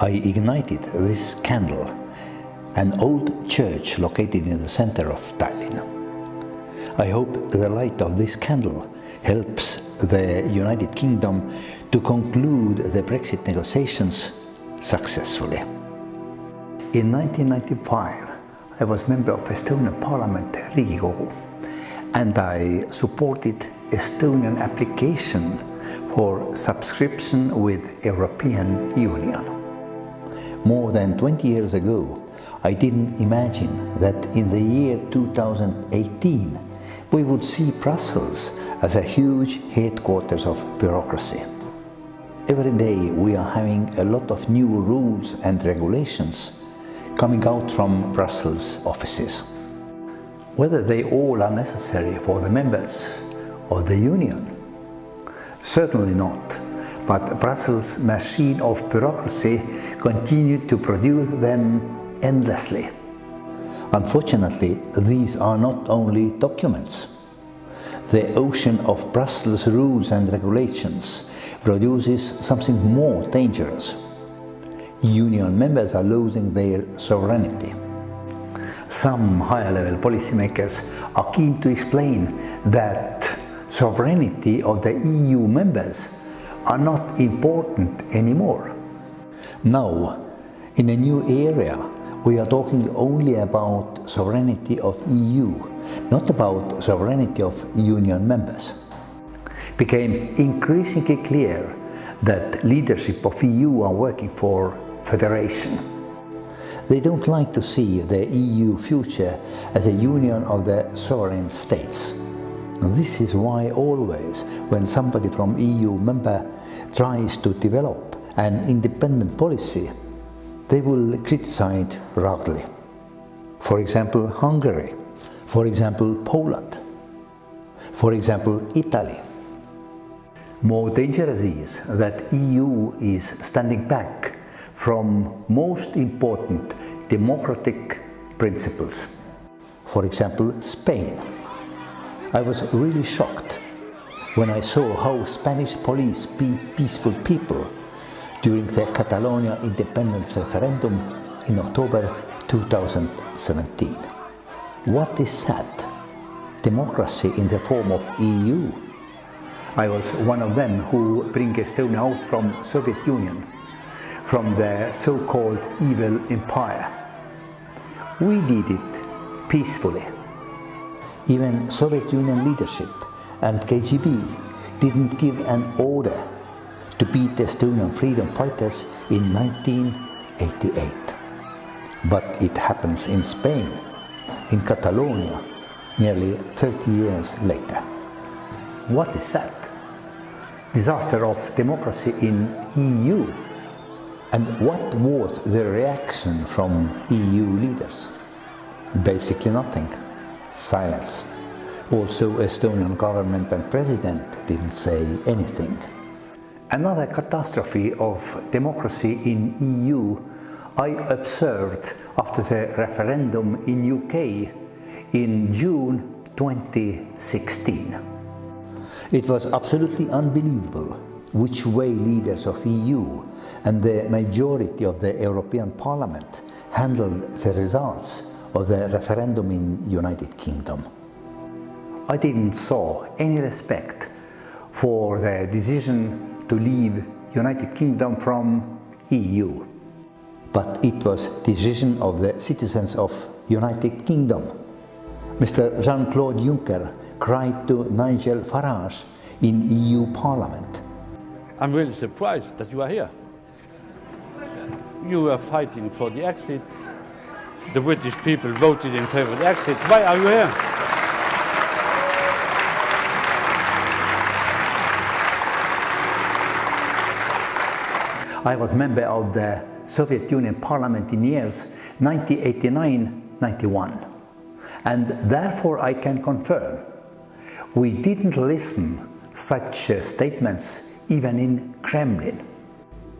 I ignited this candle, an old church located in the center of Tallinn. I hope the light of this candle helps the United Kingdom to conclude the Brexit negotiations successfully. In 1995, I was member of Estonian Parliament Riigikogu, and I supported Estonian application for subscription with European Union. More than 20 years ago, I didn't imagine that in the year 2018 we would see Brussels as a huge headquarters of bureaucracy. Every day we are having a lot of new rules and regulations coming out from Brussels offices. Whether they all are necessary for the members of the Union? Certainly not, but Brussels' machine of bureaucracy continued to produce them endlessly. Unfortunately, these are not only documents. The ocean of Brussels rules and regulations produces something more dangerous. Union members are losing their sovereignty. Some higher-level policymakers are keen to explain that sovereignty of the EU members are not important anymore. Now, in a new era, we are talking only about sovereignty of EU, not about sovereignty of Union members. It became increasingly clear that leadership of EU are working for federation. They don't like to see the EU future as a union of the sovereign states. This is why always, when somebody from EU member tries to develop an independent policy, they will criticize roundly. For example, Hungary. For example, Poland. For example, Italy. More dangerous is that EU is standing back from most important democratic principles. For example, Spain. I was really shocked when I saw how Spanish police beat peaceful people during the Catalonia independence referendum in October 2017. What is that? Democracy in the form of EU? I was one of them who bring Estonia out from Soviet Union, from the so-called evil empire. We did it peacefully. Even Soviet Union leadership and KGB didn't give an order to beat the Estonian freedom fighters in 1988. But it happens in Spain, in Catalonia, nearly 30 years later. What is that? Disaster of democracy in EU. And what was the reaction from EU leaders? Basically nothing. Silence. Also, Estonian government and president didn't say anything. Another catastrophe of democracy in EU I observed after the referendum in UK in June 2016. It was absolutely unbelievable which way leaders of EU and the majority of the European Parliament handled the results of the referendum in United Kingdom. I didn't saw any respect for the decision to leave United Kingdom from EU. But it was decision of the citizens of United Kingdom. Mr. Jean-Claude Juncker cried to Nigel Farage in EU Parliament. I'm really surprised that you are here. You are fighting for the exit. The British people voted in favor of the exit. Why are you here? I was member of the Soviet Union Parliament in years 1989-91, and therefore I can confirm we didn't listen such statements even in Kremlin.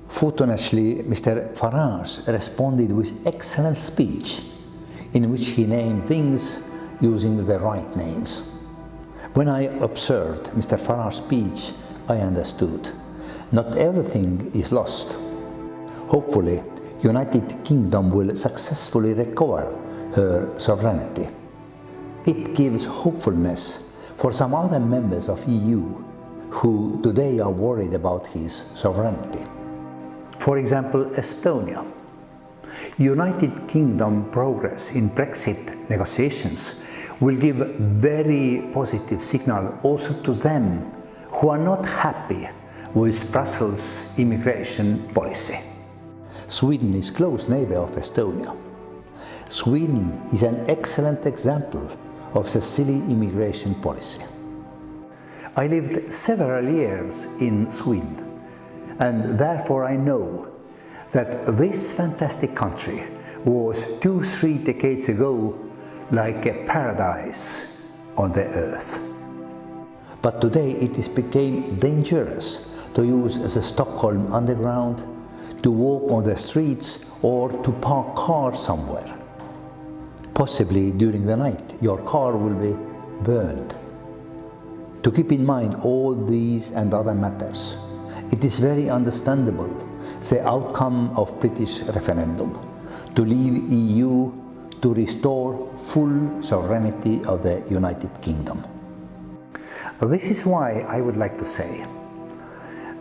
Fortunately, Mr. Farage responded with excellent speech in which he named things using the right names. When I observed Mr. Farage's speech, I understood. Not everything is lost. Hopefully, United Kingdom will successfully recover her sovereignty. It gives hopefulness for some other members of EU who today are worried about his sovereignty. For example, Estonia. United Kingdom progress in Brexit negotiations will give very positive signal also to them who are not happy with Brussels' immigration policy. Sweden is close neighbor of Estonia. Sweden is an excellent example of the silly immigration policy. I lived several years in Sweden, and therefore I know that this fantastic country was 2-3 decades ago like a paradise on the earth. But today it is became dangerous to use the Stockholm Underground, to walk on the streets or to park cars somewhere. Possibly during the night your car will be burned. To keep in mind all these and other matters, it is very understandable the outcome of British referendum to leave EU to restore full sovereignty of the United Kingdom. This is why I would like to say,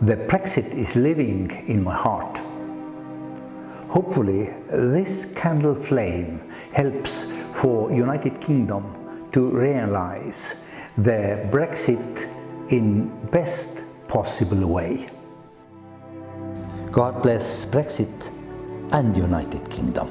the Brexit is living in my heart. Hopefully this candle flame helps for United Kingdom to realize the Brexit in best possible way. God bless Brexit and United Kingdom.